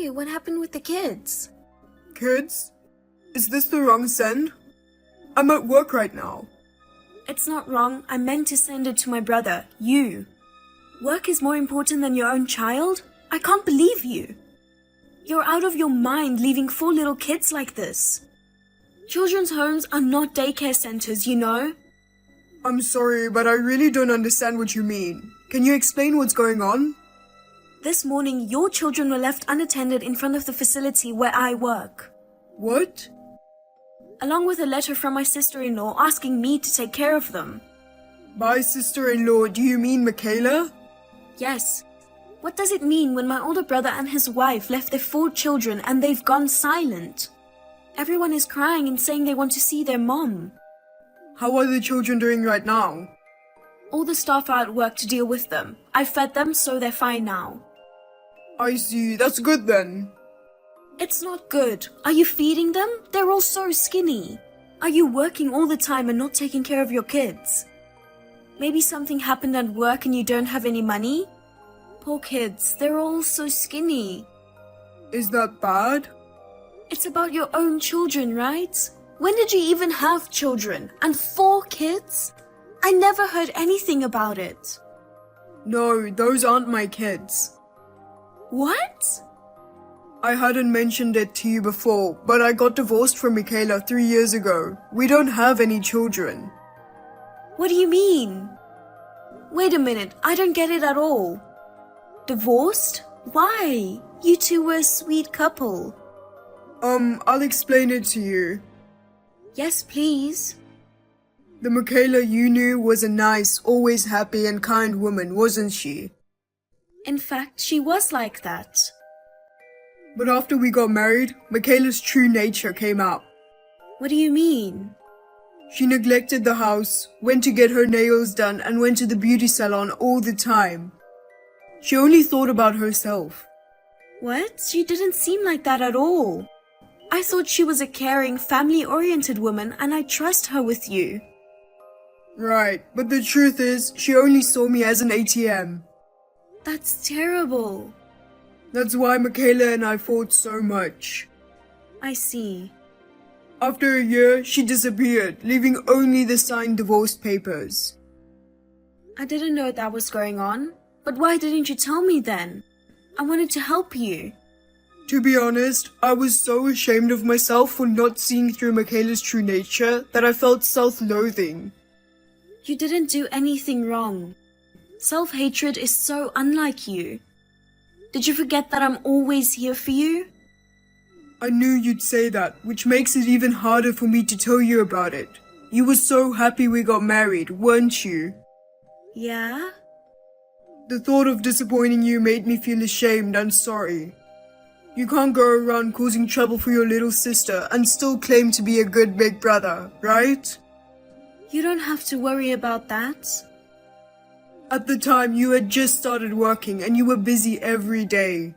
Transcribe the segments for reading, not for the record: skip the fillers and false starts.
Hey, what happened with the kids? Kids? Is this the wrong send? I'm at work right now. It's not wrong. I meant to send it to my brother, you. Work is more important than your own child? I can't believe you. You're out of your mind leaving 4 little kids like this. Children's homes are not daycare centers, you know? I'm sorry, but I really don't understand what you mean. Can you explain what's going on? This morning, your children were left unattended in front of the facility where I work. What? Along with a letter from my sister-in-law asking me to take care of them. By sister-in-law, do you mean Michaela? Yes. What does it mean when my older brother and his wife left their 4 children and they've gone silent? Everyone is crying and saying they want to see their mom. How are the children doing right now? All the staff are at work to deal with them. I fed them, so they're fine now. I see, that's good then. It's not good. Are you feeding them? They're all so skinny. Are you working all the time and not taking care of your kids? Maybe something happened at work and you don't have any money? Poor kids, they're all so skinny. Is that bad? It's about your own children, right? When did you even have children? And 4 kids? I never heard anything about it. No, those aren't my kids. What? I hadn't mentioned it to you before, but I got divorced from Michaela 3 years ago. We don't have any children. What do you mean? Wait a minute, I don't get it at all. Divorced? Why? You two were a sweet couple. I'll explain it to you. Yes, please. The Michaela you knew was a nice, always happy and kind woman, wasn't she? In fact, she was like that. But after we got married, Michaela's true nature came out. What do you mean? She neglected the house, went to get her nails done and went to the beauty salon all the time. She only thought about herself. What? She didn't seem like that at all. I thought she was a caring, family-oriented woman and I trust her with you. Right, but the truth is, she only saw me as an ATM. That's terrible. That's why Michaela and I fought so much. I see. After a year, she disappeared, leaving only the signed divorce papers. I didn't know that was going on. But why didn't you tell me then? I wanted to help you. To be honest, I was so ashamed of myself for not seeing through Michaela's true nature that I felt self-loathing. You didn't do anything wrong. Self-hatred is so unlike you. Did you forget that I'm always here for you? I knew you'd say that, which makes it even harder for me to tell you about it. You were so happy we got married, weren't you? Yeah? The thought of disappointing you made me feel ashamed and sorry. You can't go around causing trouble for your little sister and still claim to be a good big brother, right? You don't have to worry about that. At the time, you had just started working and you were busy every day.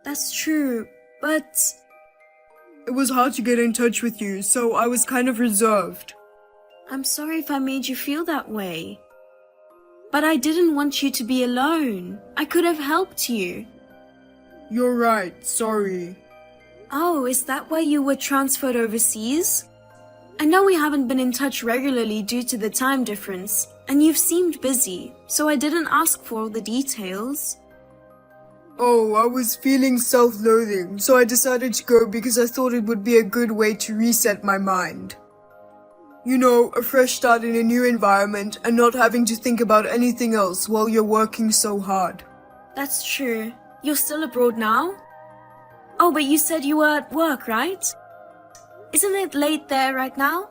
That's true, but... It was hard to get in touch with you, so I was kind of reserved. I'm sorry if I made you feel that way. But I didn't want you to be alone. I could have helped you. You're right, sorry. Oh, is that why you were transferred overseas? I know we haven't been in touch regularly due to the time difference, and you've seemed busy, so I didn't ask for all the details. Oh, I was feeling self-loathing, so I decided to go because I thought it would be a good way to reset my mind. You know, a fresh start in a new environment and not having to think about anything else while you're working so hard. That's true. You're still abroad now? Oh, but you said you were at work, right? Isn't it late there right now?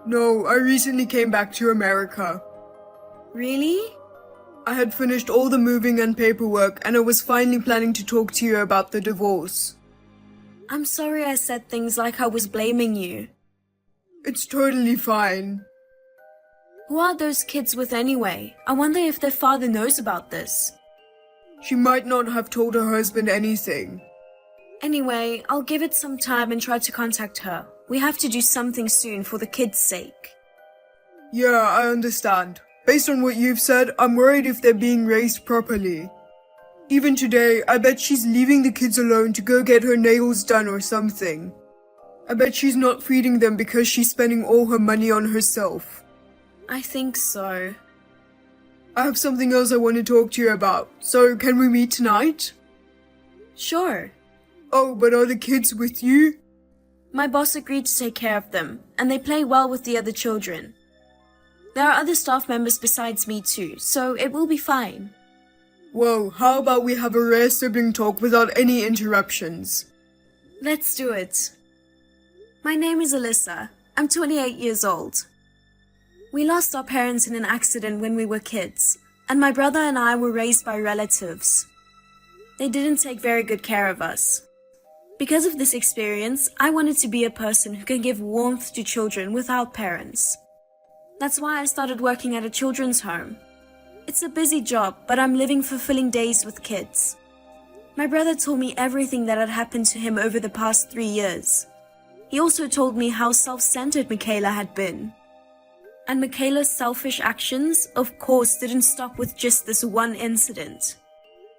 No, I recently came back to America. Really? I had finished all the moving and paperwork and I was finally planning to talk to you about the divorce. I'm sorry I said things like I was blaming you. It's totally fine. Who are those kids with anyway? I wonder if their father knows about this. She might not have told her husband anything. Anyway, I'll give it some time and try to contact her. We have to do something soon for the kids' sake. Yeah, I understand. Based on what you've said, I'm worried if they're being raised properly. Even today, I bet she's leaving the kids alone to go get her nails done or something. I bet she's not feeding them because she's spending all her money on herself. I think so. I have something else I want to talk to you about, so can we meet tonight? Sure. Oh, but are the kids with you? My boss agreed to take care of them, and they play well with the other children. There are other staff members besides me too, so it will be fine. Well, how about we have a rare sibling talk without any interruptions? Let's do it. My name is Alyssa. I'm 28 years old. We lost our parents in an accident when we were kids, and my brother and I were raised by relatives. They didn't take very good care of us. Because of this experience, I wanted to be a person who can give warmth to children without parents. That's why I started working at a children's home. It's a busy job, but I'm living fulfilling days with kids. My brother told me everything that had happened to him over the past 3 years. He also told me how self-centered Michaela had been. And Michaela's selfish actions, of course, didn't stop with just this one incident.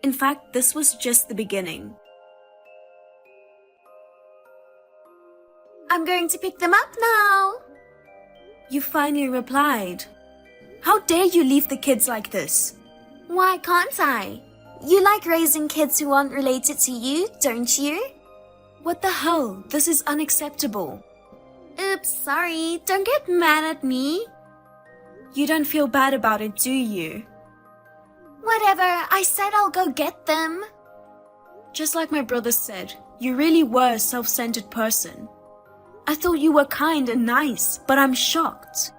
In fact, this was just the beginning. I'm going to pick them up now. You finally replied. How dare you leave the kids like this? Why can't I? You like raising kids who aren't related to you, don't you? What the hell? This is unacceptable. Oops, sorry. Don't get mad at me. You don't feel bad about it, do you? Whatever, I said I'll go get them. Just like my brother said, you really were a self-centered person. I thought you were kind and nice, but I'm shocked.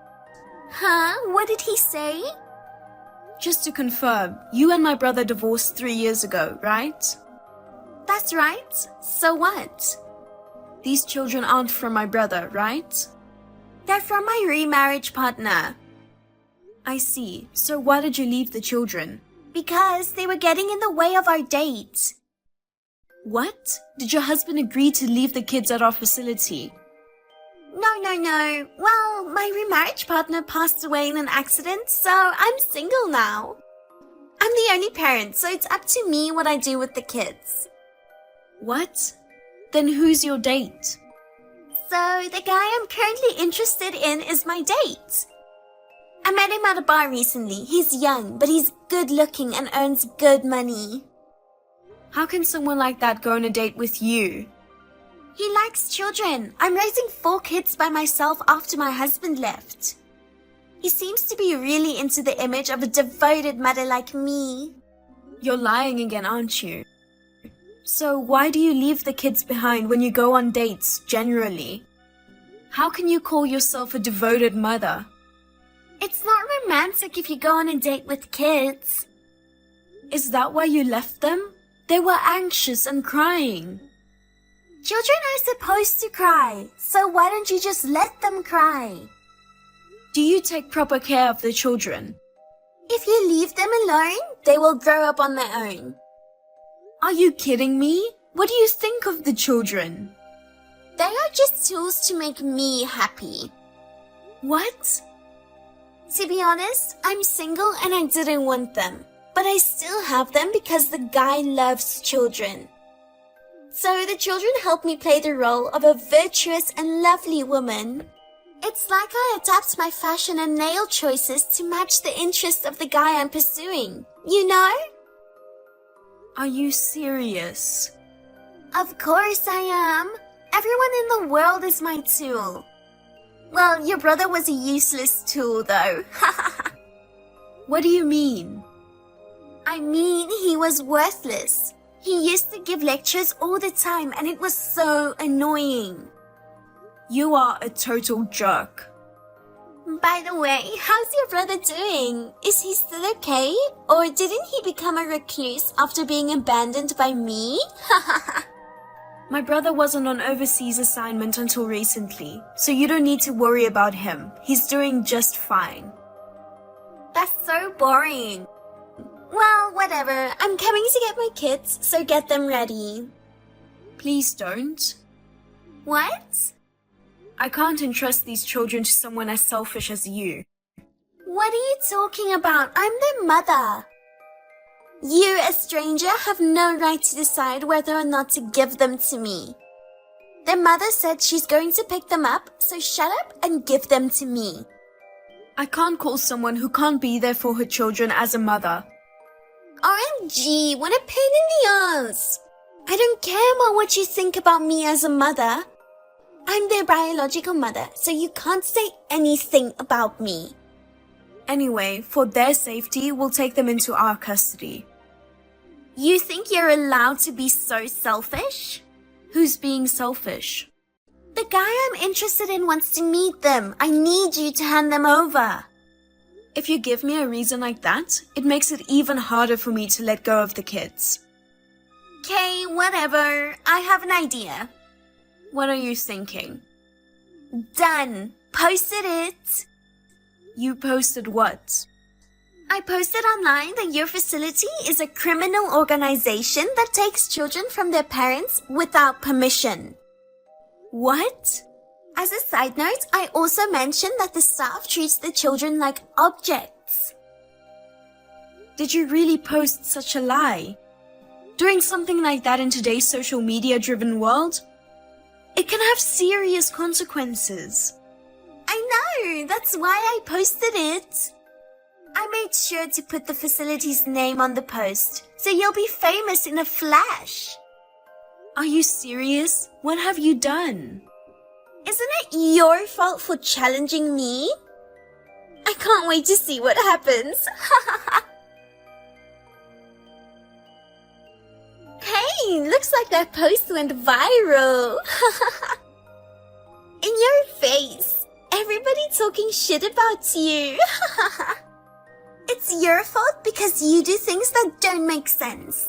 Huh? What did he say? Just to confirm, you and my brother divorced 3 years ago, right? That's right. So what? These children aren't from my brother, right? They're from my remarriage partner. I see. So why did you leave the children? Because they were getting in the way of our date. What? Did your husband agree to leave the kids at our facility? No. Well, my remarriage partner passed away in an accident, so I'm single now. I'm the only parent, so it's up to me what I do with the kids. What? Then who's your date? So, the guy I'm currently interested in is my date. I met him at a bar recently. He's young, but he's good looking and earns good money. How can someone like that go on a date with you? He likes children. I'm raising 4 kids by myself after my husband left. He seems to be really into the image of a devoted mother like me. You're lying again, aren't you? So why do you leave the kids behind when you go on dates, generally? How can you call yourself a devoted mother? It's not romantic if you go on a date with kids. Is that why you left them? They were anxious and crying. Children are supposed to cry, so why don't you just let them cry? Do you take proper care of the children? If you leave them alone, they will grow up on their own. Are you kidding me? What do you think of the children? They are just tools to make me happy. What? To be honest, I'm single and I didn't want them. But I still have them because the guy loves children. So the children help me play the role of a virtuous and lovely woman. It's like I adapt my fashion and nail choices to match the interests of the guy I'm pursuing. You know? Are you serious? Of course I am. Everyone in the world is my tool. Well, your brother was a useless tool though. What do you mean? I mean, he was worthless. He used to give lectures all the time and it was so annoying. You are a total jerk. By the way, how's your brother doing? Is he still okay? Or didn't he become a recluse after being abandoned by me? My brother wasn't on overseas assignment until recently, so you don't need to worry about him. He's doing just fine. That's so boring. Well, whatever. I'm coming to get my kids, so get them ready. Please don't. What? I can't entrust these children to someone as selfish as you. What are you talking about? I'm their mother. You, a stranger, have no right to decide whether or not to give them to me. Their mother said she's going to pick them up, so shut up and give them to me. I can't call someone who can't be there for her children as a mother. OMG, what a pain in the ass. I don't care about what you think about me as a mother. I'm their biological mother, so you can't say anything about me. Anyway, for their safety, we'll take them into our custody. You think you're allowed to be so selfish? Who's being selfish? The guy I'm interested in wants to meet them. I need you to hand them over. If you give me a reason like that, it makes it even harder for me to let go of the kids. Okay, whatever. I have an idea. What are you thinking? Done. Posted it. You posted what? I posted online that your facility is a criminal organization that takes children from their parents without permission. What? As a side note, I also mentioned that the staff treats the children like objects. Did you really post such a lie? Doing something like that in today's social media-driven world? It can have serious consequences. I know, that's why I posted it. I made sure to put the facility's name on the post, so you'll be famous in a flash. Are you serious? What have you done? Isn't it your fault for challenging me? I can't wait to see what happens. Hey, looks like that post went viral. In your face. Everybody talking shit about you. It's your fault because you do things that don't make sense.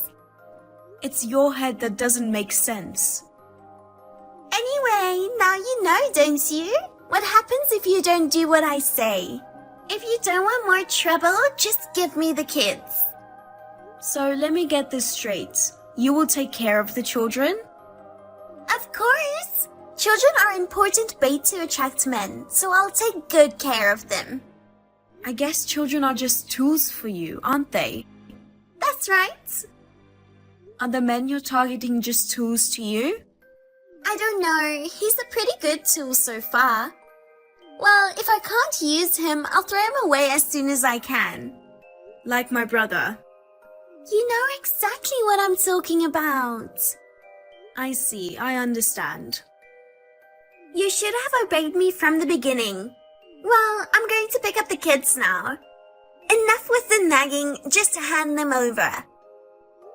It's your head that doesn't make sense. Anyway, now you know, don't you? What happens if you don't do what I say? If you don't want more trouble, just give me the kids. So let me get this straight. You will take care of the children? Of course. Children are important bait to attract men, so I'll take good care of them. I guess children are just tools for you, aren't they? That's right. Are the men you're targeting just tools to you? I don't know. He's a pretty good tool so far. Well, if I can't use him, I'll throw him away as soon as I can. Like my brother. You know exactly what I'm talking about. I see, I understand. You should have obeyed me from the beginning. Well, I'm going to pick up the kids now. Enough with the nagging, just hand them over.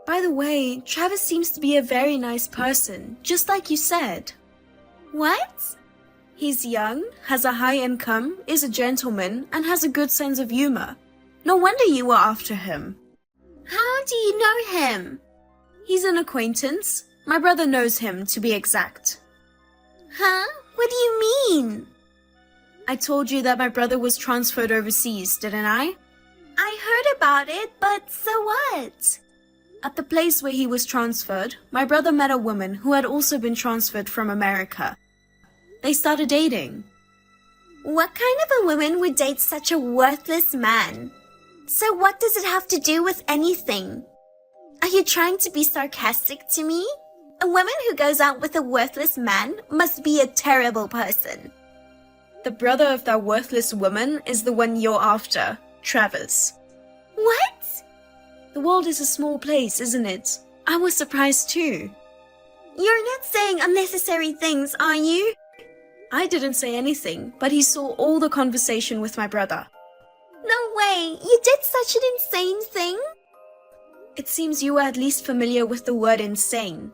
By the way, Travis seems to be a very nice person, just like you said. What? He's young, has a high income, is a gentleman, and has a good sense of humor. No wonder you were after him. How do you know him? He's an acquaintance. My brother knows him, to be exact. Huh? What do you mean? I told you that my brother was transferred overseas, didn't I? I heard about it, but so what? At the place where he was transferred, my brother met a woman who had also been transferred from America. They started dating. What kind of a woman would date such a worthless man? So what does it have to do with anything? Are you trying to be sarcastic to me? A woman who goes out with a worthless man must be a terrible person. The brother of that worthless woman is the one you're after, Travis. What? The world is a small place, isn't it? I was surprised too. You're not saying unnecessary things, are you? I didn't say anything, but he saw all the conversation with my brother. No way! You did such an insane thing? It seems you were at least familiar with the word insane.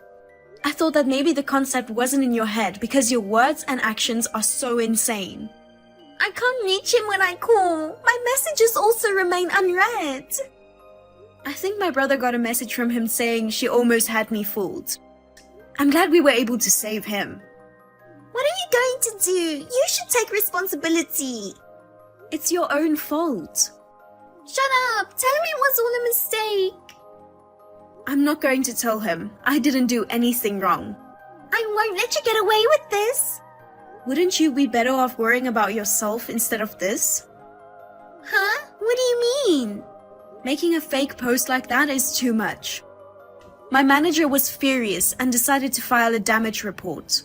I thought that maybe the concept wasn't in your head because your words and actions are so insane. I can't reach him when I call. My messages also remain unread. I think my brother got a message from him saying she almost had me fooled. I'm glad we were able to save him. What are you going to do? You should take responsibility. It's your own fault. Shut up! Tell him it was all a mistake. I'm not going to tell him. I didn't do anything wrong. I won't let you get away with this. Wouldn't you be better off worrying about yourself instead of this? Huh? What do you mean? Making a fake post like that is too much. My manager was furious and decided to file a damage report.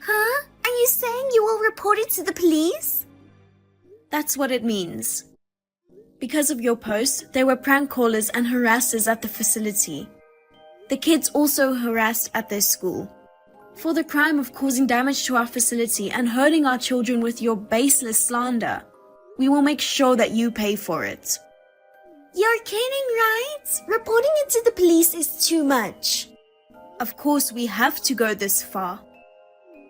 Huh? Are you saying you will report it to the police? That's what it means. Because of your post, there were prank callers and harassers at the facility. The kids also harassed at their school. For the crime of causing damage to our facility and hurting our children with your baseless slander, we will make sure that you pay for it. You're kidding, right? Reporting it to the police is too much. Of course, we have to go this far.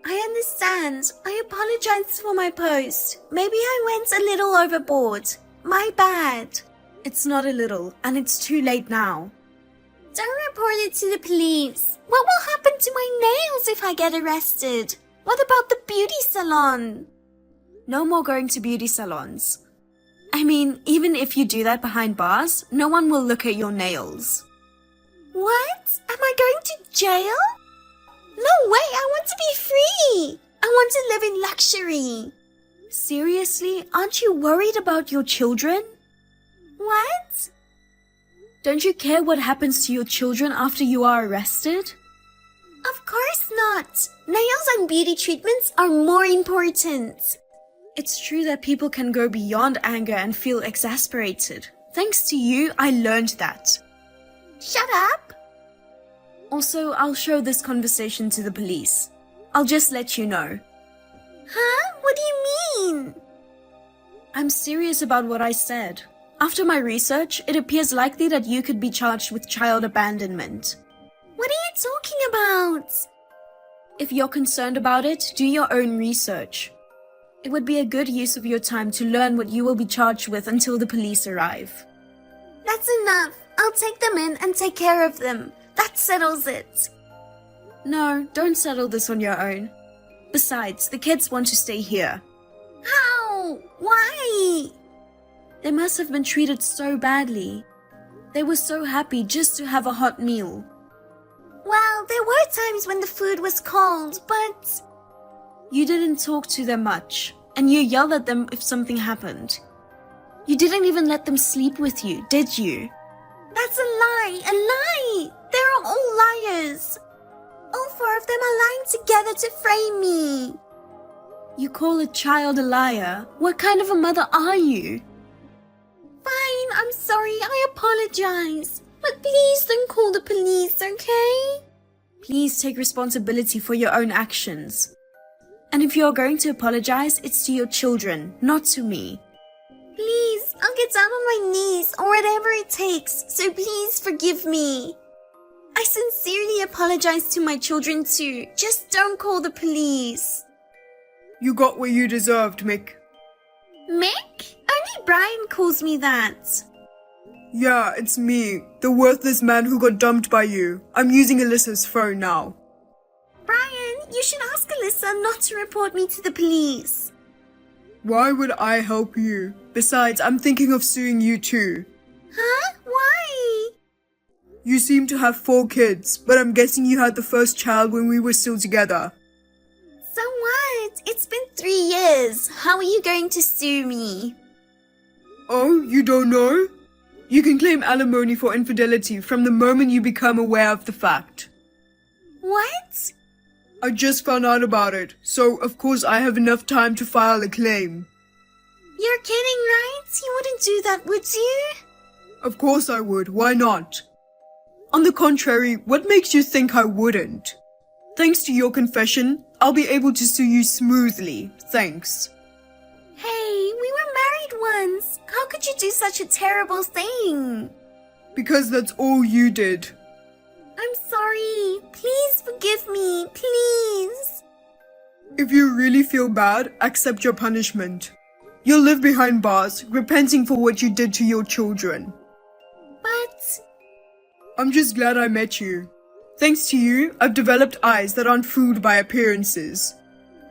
I understand. I apologize for my post. Maybe I went a little overboard. My bad. It's not a little, and it's too late now. Don't report it to the police. What will happen to my nails if I get arrested? What about the beauty salon? No more going to beauty salons. I mean, even if you do that behind bars, no one will look at your nails. What? Am I going to jail? No way, I want to be free. I want to live in luxury. Seriously? Aren't you worried about your children? What? Don't you care what happens to your children after you are arrested? Of course not. Nails and beauty treatments are more important. It's true that people can go beyond anger and feel exasperated. Thanks to you, I learned that. Shut up. Also, I'll show this conversation to the police. I'll just let you know. Huh? What do you mean? I'm serious about what I said. After my research, it appears likely that you could be charged with child abandonment. What are you talking about? If you're concerned about it, do your own research. It would be a good use of your time to learn what you will be charged with until the police arrive. That's enough. I'll take them in and take care of them. That settles it. No, don't settle this on your own. Besides, the kids want to stay here. How? Why? They must have been treated so badly. They were so happy just to have a hot meal. Well, there were times when the food was cold, but... You didn't talk to them much, and you yelled at them if something happened. You didn't even let them sleep with you, did you? That's a lie! A lie! They're all liars! All four of them are lying together to frame me. You call a child a liar? What kind of a mother are you? Fine, I'm sorry, I apologize. But please don't call the police, okay? Please take responsibility for your own actions. And if you're going to apologize, it's to your children, not to me. Please, I'll get down on my knees or whatever it takes, so please forgive me. I sincerely apologize to my children too. Just don't call the police. You got what you deserved, Mick. Mick? Only Brian calls me that. Yeah, it's me, the worthless man who got dumped by you. I'm using Alyssa's phone now. Brian, you should ask Alyssa not to report me to the police. Why would I help you? Besides, I'm thinking of suing you too. Huh? Why? You seem to have 4 kids, but I'm guessing you had the first child when we were still together. So what? It's been 3 years. How are you going to sue me? Oh, you don't know? You can claim alimony for infidelity from the moment you become aware of the fact. What? I just found out about it, so of course I have enough time to file a claim. You're kidding, right? You wouldn't do that, would you? Of course I would, why not? On the contrary, what makes you think I wouldn't? Thanks to your confession, I'll be able to sue you smoothly, thanks. Hey, we were married once. How could you do such a terrible thing? Because that's all you did. I'm sorry. Please forgive me, please. If you really feel bad, accept your punishment. You'll live behind bars, repenting for what you did to your children. But... I'm just glad I met you. Thanks to you, I've developed eyes that aren't fooled by appearances.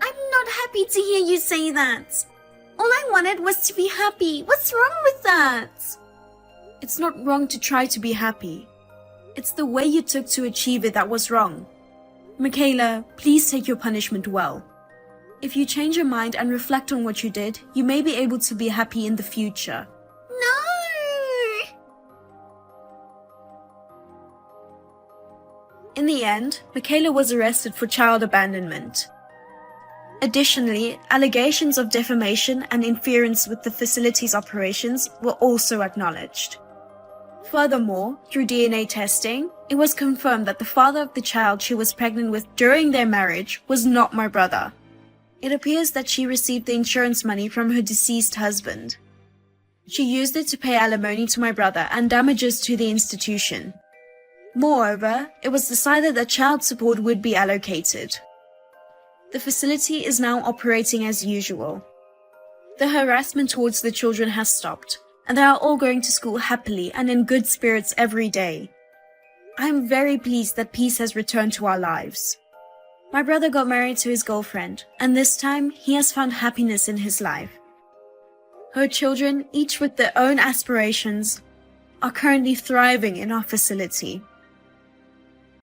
I'm not happy to hear you say that. All I wanted was to be happy. What's wrong with that? It's not wrong to try to be happy. It's the way you took to achieve it that was wrong. Michaela, please take your punishment well. If you change your mind and reflect on what you did, you may be able to be happy in the future. No! In the end, Michaela was arrested for child abandonment. Additionally, allegations of defamation and interference with the facility's operations were also acknowledged. Furthermore, through DNA testing, it was confirmed that the father of the child she was pregnant with during their marriage was not my brother. It appears that she received the insurance money from her deceased husband. She used it to pay alimony to my brother and damages to the institution. Moreover, it was decided that child support would be allocated. The facility is now operating as usual. The harassment towards the children has stopped, and they are all going to school happily and in good spirits every day. I am very pleased that peace has returned to our lives. My brother got married to his girlfriend, and this time he has found happiness in his life. Her children, each with their own aspirations, are currently thriving in our facility.